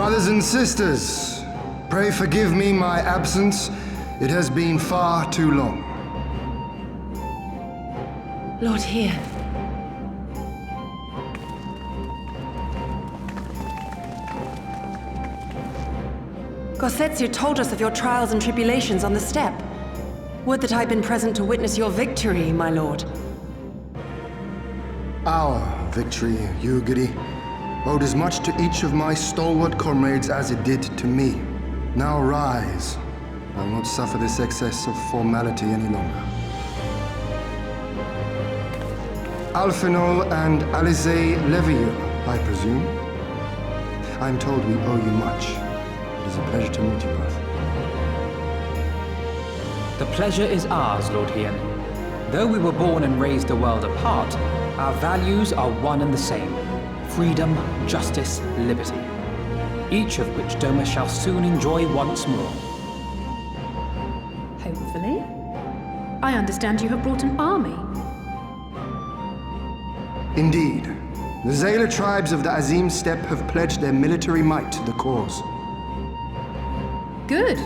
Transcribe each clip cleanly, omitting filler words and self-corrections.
Brothers and sisters, pray forgive me my absence. It has been far too long. Lord here. Gosetsu told us of your trials and tribulations on the steppe. Would that I'd been present to witness your victory, my lord. Our victory, Yugiri, owed as much to each of my stalwart comrades as it did to me. Now rise. I will not suffer this excess of formality any longer. Alphino and Alizé Levieux, I presume. I'm told we owe you much. It is a pleasure to meet you both. The pleasure is ours, Lord Hien. Though we were born and raised a world apart, our values are one and the same. Freedom, justice, liberty. Each of which Doma shall soon enjoy once more. Hopefully. I understand you have brought an army. Indeed. The Zayla tribes of the Azim Steppe have pledged their military might to the cause. Good.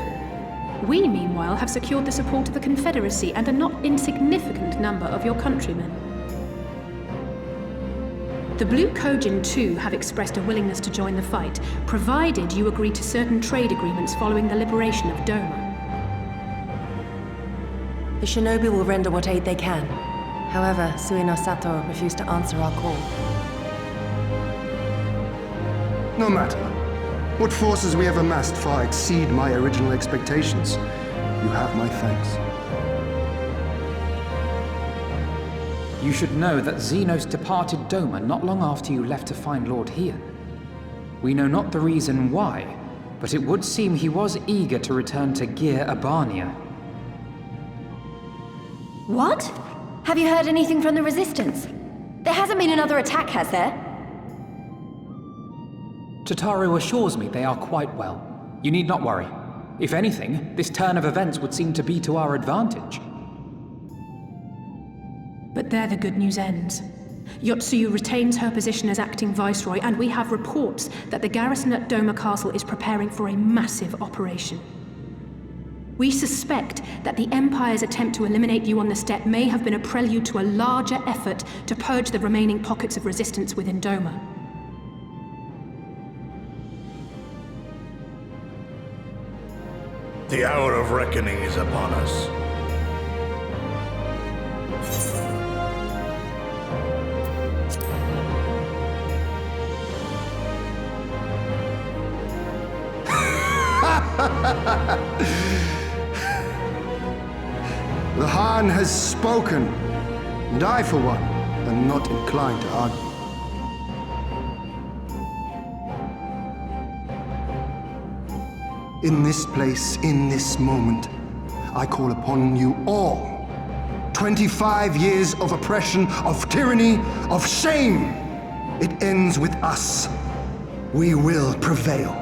We, meanwhile, have secured the support of the Confederacy and a not insignificant number of your countrymen. The Blue Kojin, too, have expressed a willingness to join the fight, provided you agree to certain trade agreements following the liberation of Doma. The shinobi will render what aid they can. However, Suino Sato refused to answer our call. No matter. What forces we have amassed far exceed my original expectations. You have my thanks. You should know that Xenos departed Doma not long after you left to find Lord Hien. We know not the reason why, but it would seem he was eager to return to Gir Abania. What? Have you heard anything from the Resistance? There hasn't been another attack, has there? Tataru assures me they are quite well. You need not worry. If anything, this turn of events would seem to be to our advantage. But there the good news ends. Yotsuyu retains her position as acting viceroy, and we have reports that the garrison at Doma Castle is preparing for a massive operation. We suspect that the Empire's attempt to eliminate you on the steppe may have been a prelude to a larger effort to purge the remaining pockets of resistance within Doma. The hour of reckoning is upon us. The Khan has spoken, and I, for one, am not inclined to argue. In this place, in this moment, I call upon you all. 25 years of oppression, of tyranny, of shame. It ends with us. We will prevail.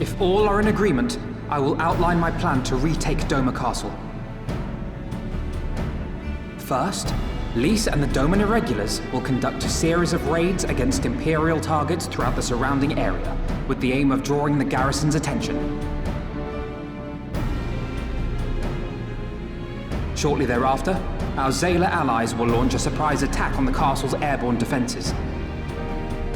If all are in agreement, I will outline my plan to retake Doma Castle. First, Lys and the Doman Irregulars will conduct a series of raids against Imperial targets throughout the surrounding area, with the aim of drawing the garrison's attention. Shortly thereafter, our Zayla allies will launch a surprise attack on the castle's airborne defenses.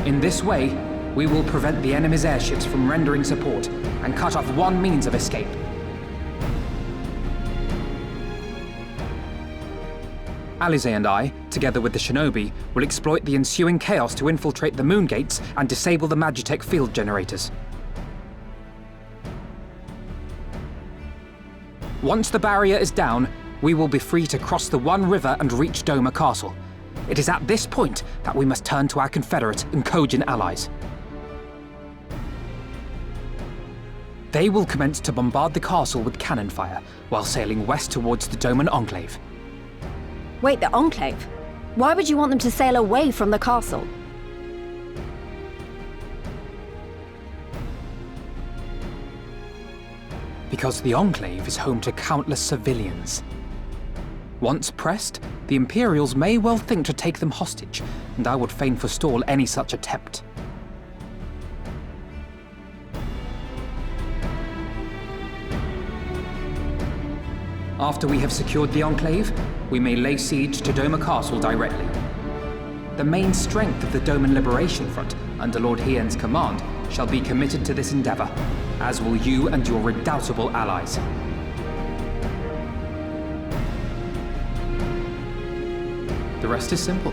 In this way, we will prevent the enemy's airships from rendering support and cut off one means of escape. Alize and I, together with the Shinobi, will exploit the ensuing chaos to infiltrate the moon gates and disable the Magitech field generators. Once the barrier is down, we will be free to cross the One River and reach Doma Castle. It is at this point that we must turn to our Confederate and Kojin allies. They will commence to bombard the castle with cannon fire, while sailing west towards the Doman Enclave. Wait, the Enclave? Why would you want them to sail away from the castle? Because the Enclave is home to countless civilians. Once pressed, the Imperials may well think to take them hostage, and I would fain forestall any such attempt. After we have secured the Enclave, we may lay siege to Doma Castle directly. The main strength of the Doman Liberation Front, under Lord Hien's command, shall be committed to this endeavor, as will you and your redoubtable allies. The rest is simple.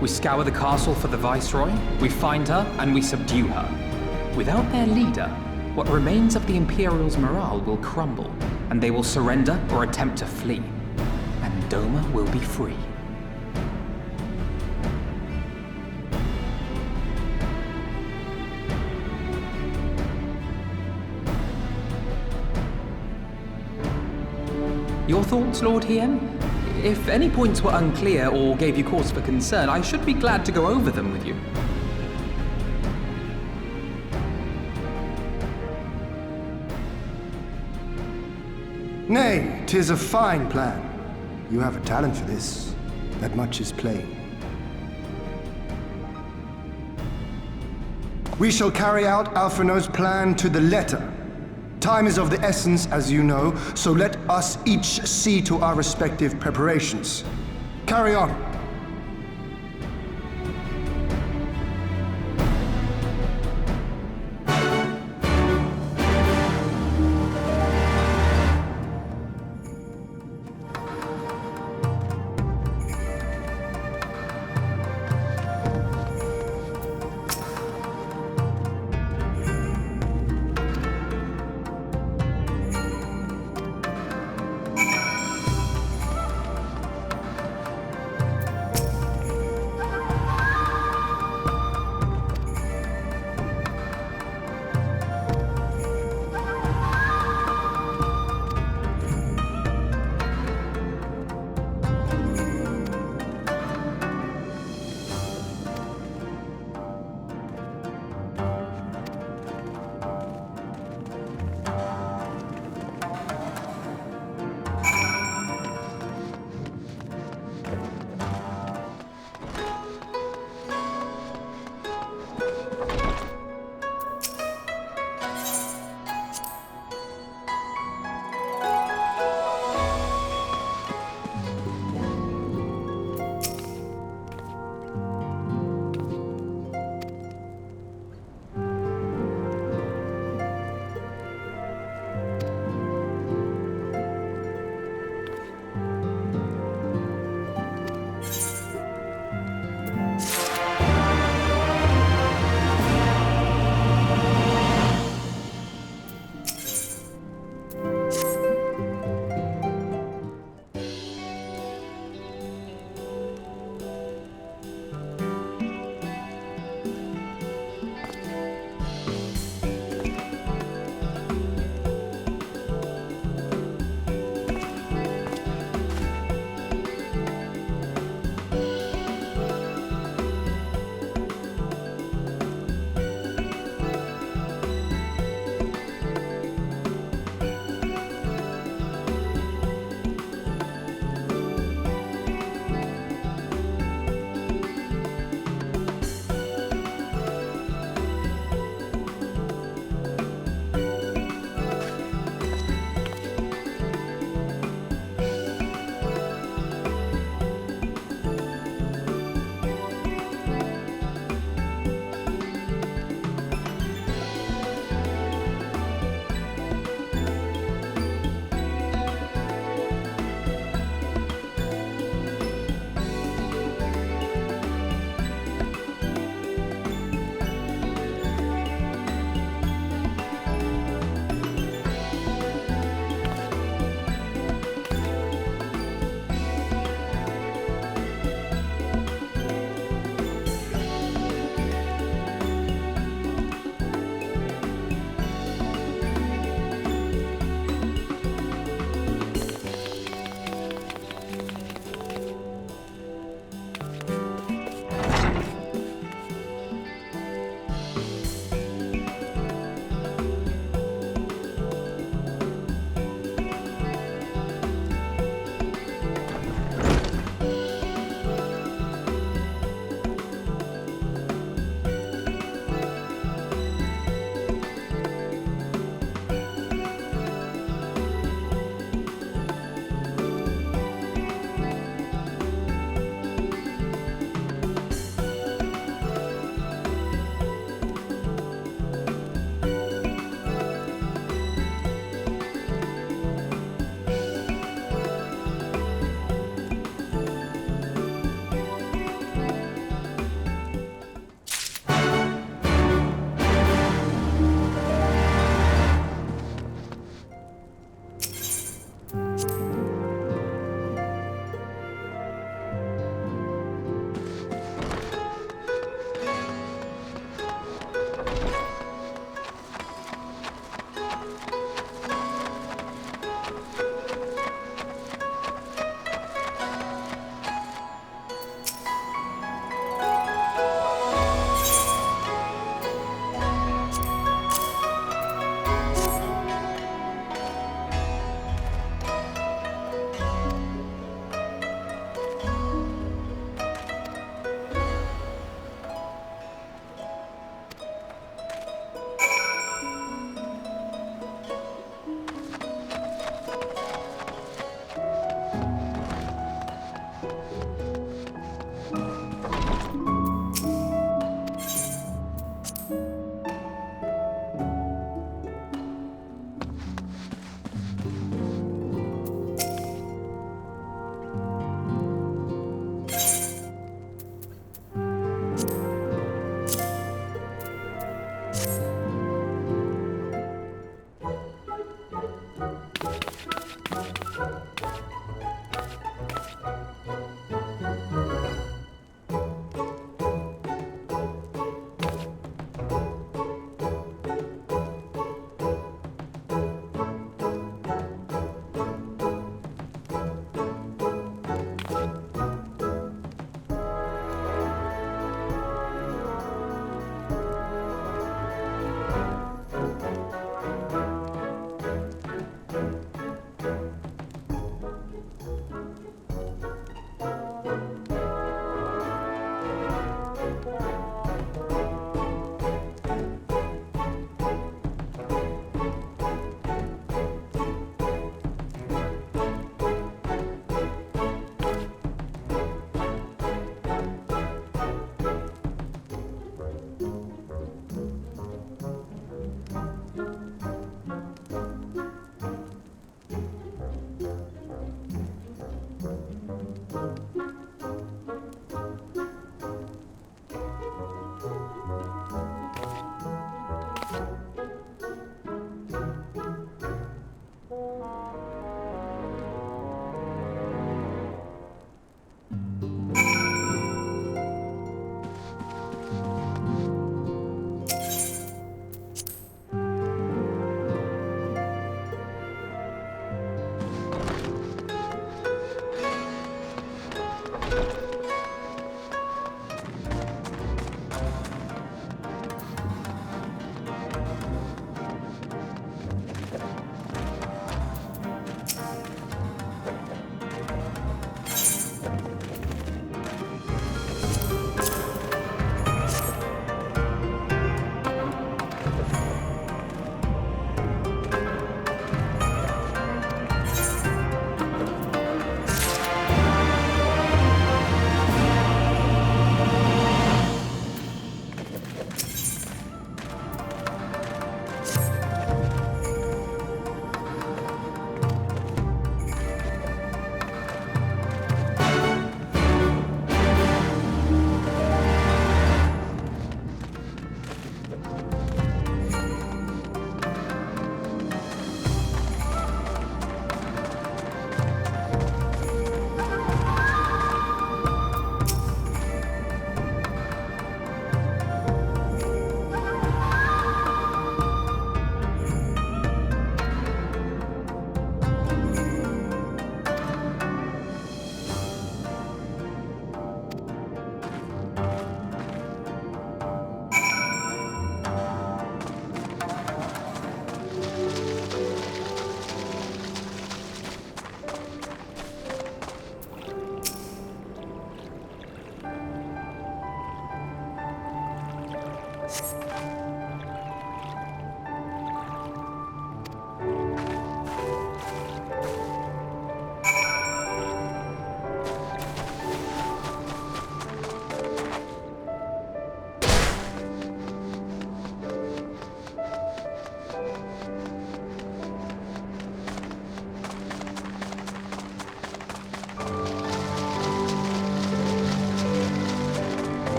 We scour the castle for the Viceroy, we find her, and we subdue her. Without their leader, what remains of the Imperials' morale will crumble, and they will surrender or attempt to flee. And Doma will be free. Your thoughts, Lord Hien? If any points were unclear or gave you cause for concern, I should be glad to go over them with you. Nay, 'tis a fine plan. You have a talent for this. That much is plain. We shall carry out Alphino's plan to the letter. Time is of the essence, as you know, so let us each see to our respective preparations. Carry on.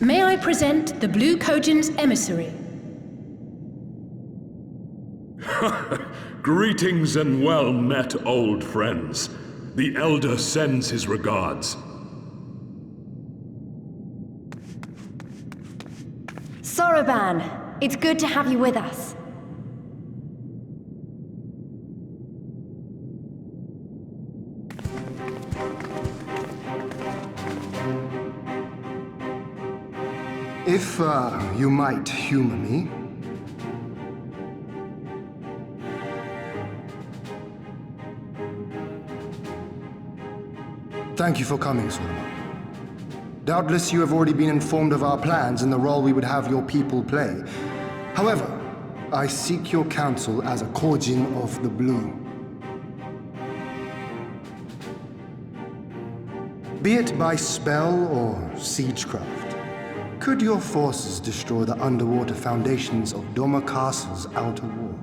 May I present the Blue Kojin's emissary? Greetings and well met, old friends. The Elder sends his regards. Soroban, it's good to have you with us. If, you might humor me. Thank you for coming, Soroban. Doubtless you have already been informed of our plans and the role we would have your people play. However, I seek your counsel as a Kojin of the Blue. Be it by spell or siegecraft, could your forces destroy the underwater foundations of Doma Castle's outer wall?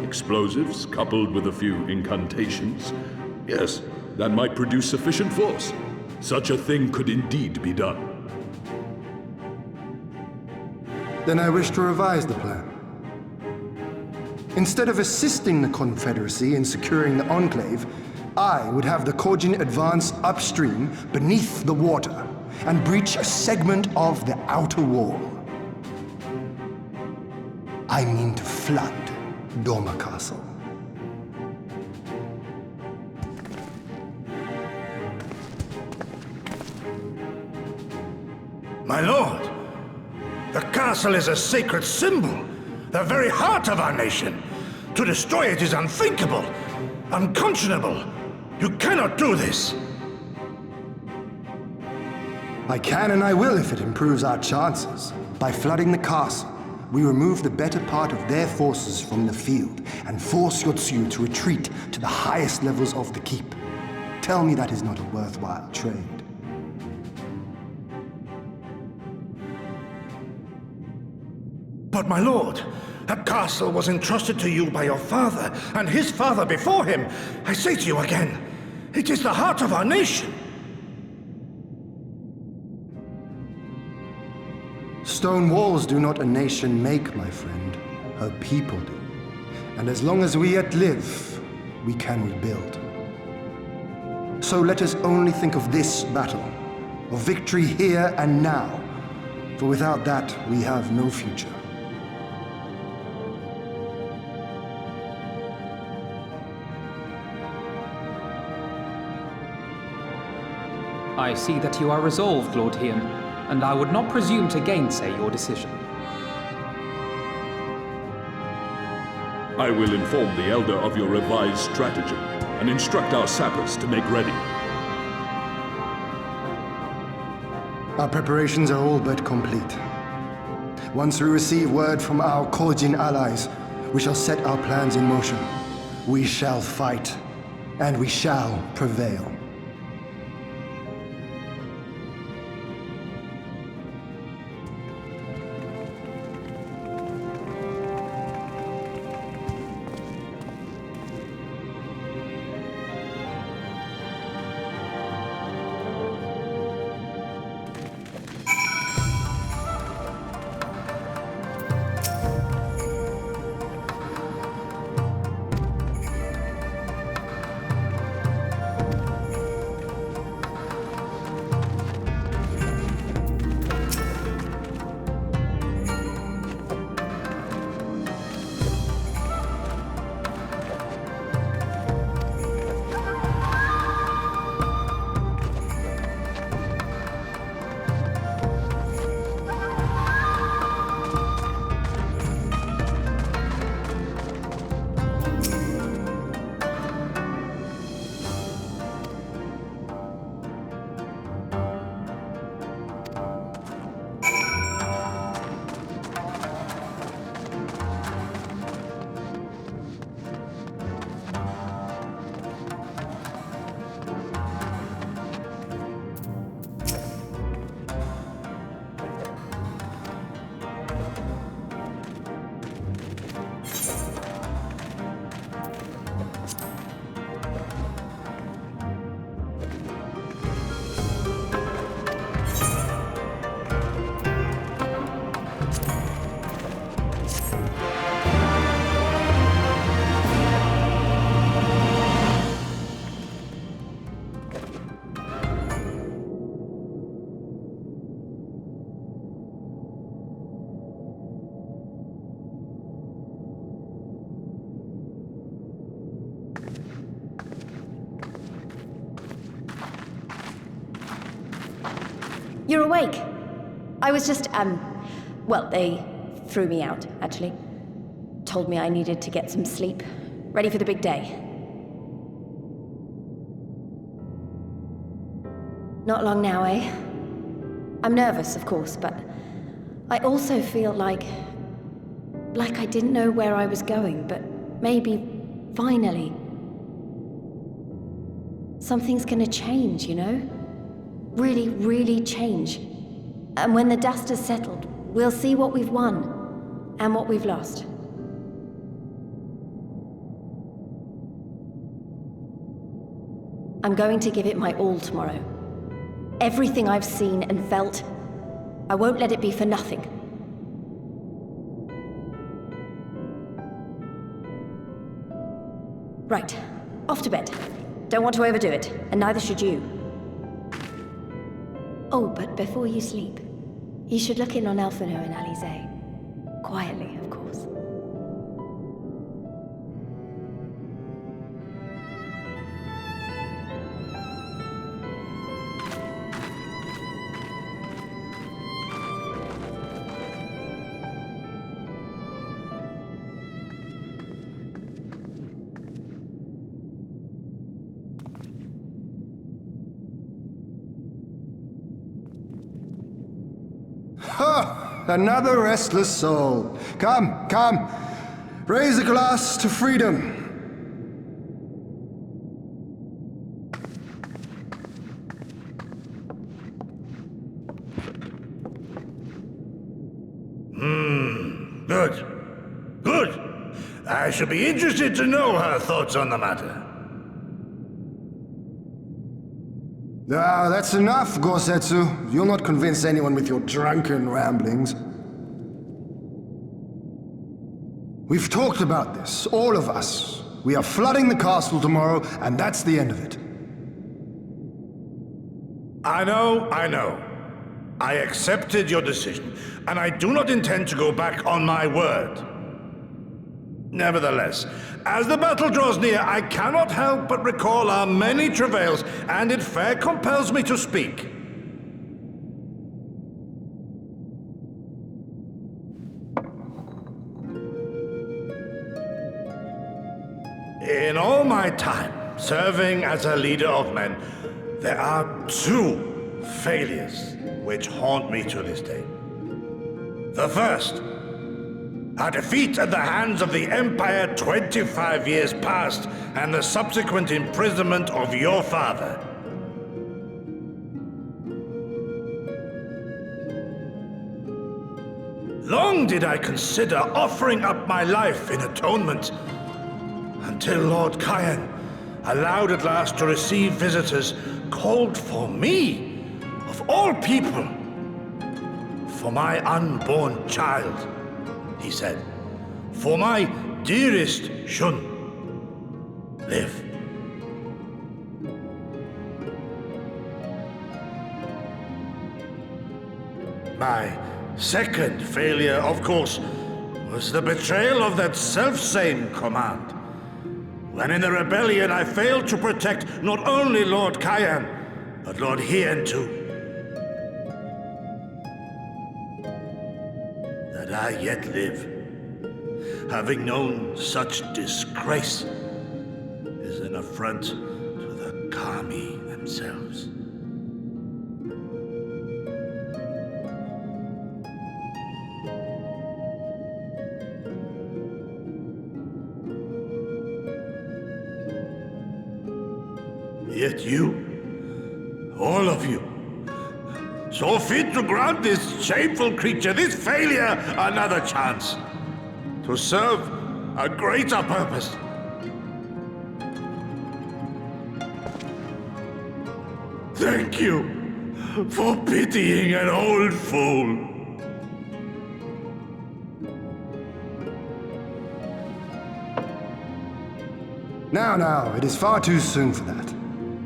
Explosives coupled with a few incantations. Yes, that might produce sufficient force. Such a thing could indeed be done. Then I wish to revise the plan. Instead of assisting the Confederacy in securing the Enclave, I would have the Kojin advance upstream beneath the water and breach a segment of the outer wall. I mean to flood Doma Castle. My lord, the castle is a sacred symbol, the very heart of our nation. To destroy it is unthinkable, unconscionable. You cannot do this. I can and I will if it improves our chances. By flooding the castle, we remove the better part of their forces from the field and force Yotsuyu to retreat to the highest levels of the keep. Tell me that is not a worthwhile trade. But my lord, that castle was entrusted to you by your father and his father before him. I say to you again, it is the heart of our nation. Stone walls do not a nation make, my friend. Her people do. And as long as we yet live, we can rebuild. So let us only think of this battle, of victory here and now, for without that we have no future. I see that you are resolved, Lord Hien, and I would not presume to gainsay your decision. I will inform the Elder of your revised stratagem and instruct our sappers to make ready. Our preparations are all but complete. Once we receive word from our Kojin allies, we shall set our plans in motion. We shall fight, and we shall prevail. You're awake. I was just, well, they threw me out, actually. Told me I needed to get some sleep. Ready for the big day. Not long now, eh? I'm nervous, of course, but I also feel like I didn't know where I was going, but maybe, finally, something's gonna change, you know? Really, really change. And when the dust has settled, we'll see what we've won and what we've lost. I'm going to give it my all tomorrow. Everything I've seen and felt, I won't let it be for nothing. Right, off to bed. Don't want to overdo it, and neither should you. Oh, but before you sleep, you should look in on Elfino and Alize. Quietly, of course. Ha! Another restless soul. Come, come. Raise a glass to freedom. Good. Good. I should be interested to know her thoughts on the matter. Ah, that's enough, Gosetsu. You'll not convince anyone with your drunken ramblings. We've talked about this, all of us. We are flooding the castle tomorrow, and that's the end of it. I know. I accepted your decision, and I do not intend to go back on my word. Nevertheless, as the battle draws near, I cannot help but recall our many travails, and it fair compels me to speak. In all my time serving as a leader of men, there are two failures which haunt me to this day. The first, a defeat at the hands of the Empire 25 years past, and the subsequent imprisonment of your father. Long did I consider offering up my life in atonement, until Lord Cayenne, allowed at last to receive visitors, called for me, of all people, for my unborn child, he said, for my dearest Shun, live. My second failure, of course, was the betrayal of that selfsame command. When in the rebellion I failed to protect not only Lord Cayenne, but Lord Hien too. That I yet live, having known such disgrace, is an affront to the Kami themselves. Yet you, all of you, saw fit to grant this shameful creature, this failure, another chance to serve a greater purpose. Thank you for pitying an old fool. Now, it is far too soon for that.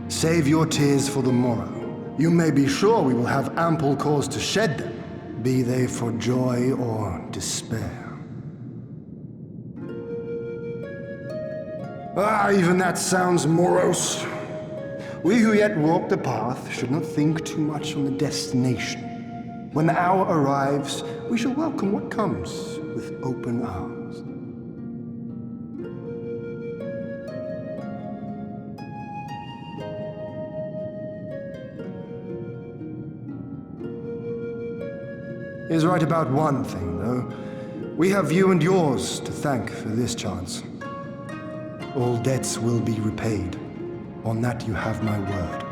Save your tears for the morrow. You may be sure we will have ample cause to shed them, be they for joy or despair. Even that sounds morose. We who yet walk the path should not think too much on the destination. When the hour arrives, we shall welcome what comes with open arms. He is right about one thing, though. We have you and yours to thank for this chance. All debts will be repaid. On that you have my word.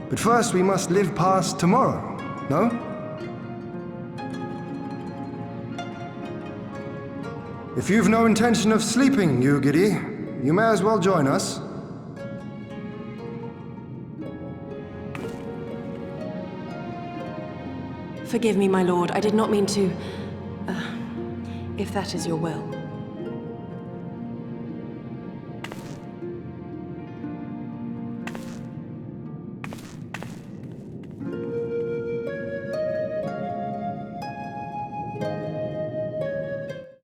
But first we must live past tomorrow, no? If you've no intention of sleeping, Yugiri, you may as well join us. Forgive me, my lord. I did not mean to... if that is your will.